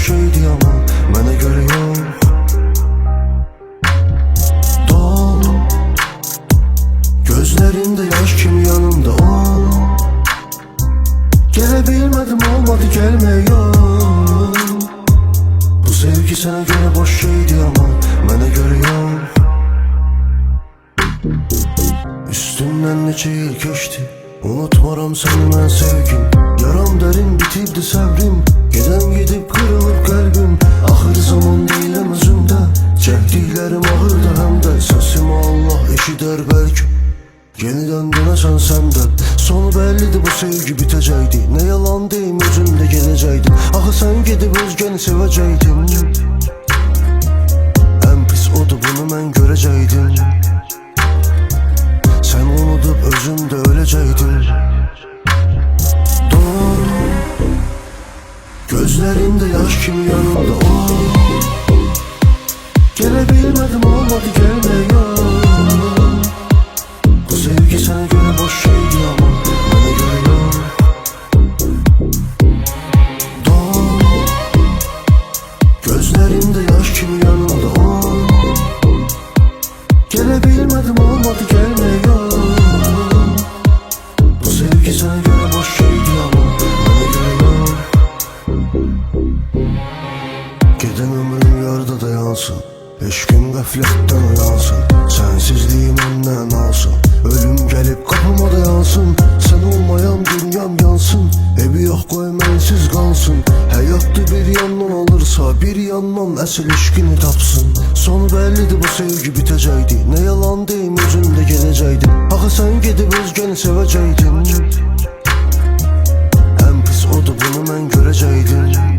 şeydi ama mənə görə yox. Dol gözlərində yaş kimi yanımda ol. Gələ bilmədim, olmadı gəlmək yox. Bu sevgi sənə görə boş şeydi ama mənə görə yox. Üstündən neçə il keçdi, unutmaram səni mən sevgim. Yaram dərin bitibdi səbrim, gedən gedib qırılıb qəlbim. Axır zaman deyiləm özümdə, çəkdiklərim ağırdır həm də. Səsimi Allah eşidər bəlkə, yenidən dönəsən səndən. Sonu bəllidir, bu sevgi bitəcəkdi. Nə yalan deyim, özümdə gələcəkdim. Axı sən gedib özgəni sevəcəkdin. Ən pis odur, bunu mən görəcəkdim. Sən unudub özümdə öləcəkdin. Dur gözlərində yaş kimi yanımda ol. Gələ bilmədim, olmadı gəlmək yox. Bu sevgi sənə görə boş şeydi ama mənə görə yox. Dur gözlərində yaş kimi yanımda ol. Gələ bilmədim, olmadı gəlmək yox. Bu sevgi sənə görə boş şeydi ama mənə görə yox. Gedən ömrüm yarıda dayansın, eşqim qəflətdən uyansın. Sənsizliyi məndən alsın, ölüm gəlib qapıma dayansın. Sən olmayan dünyam yansın, evi yox qoy mənsiz qalsın. Həyatda bir yandan alırsa, bir yandan əsl eşqini tapsın. Sonu bəllidir, bu sevgi bitəcəkdi. Nə yalan deyim, özümdə gələcəkdim. Axı sən gedib özgəni sevəcəkdin. Ən pis odur, bunu mən görəcəkdim.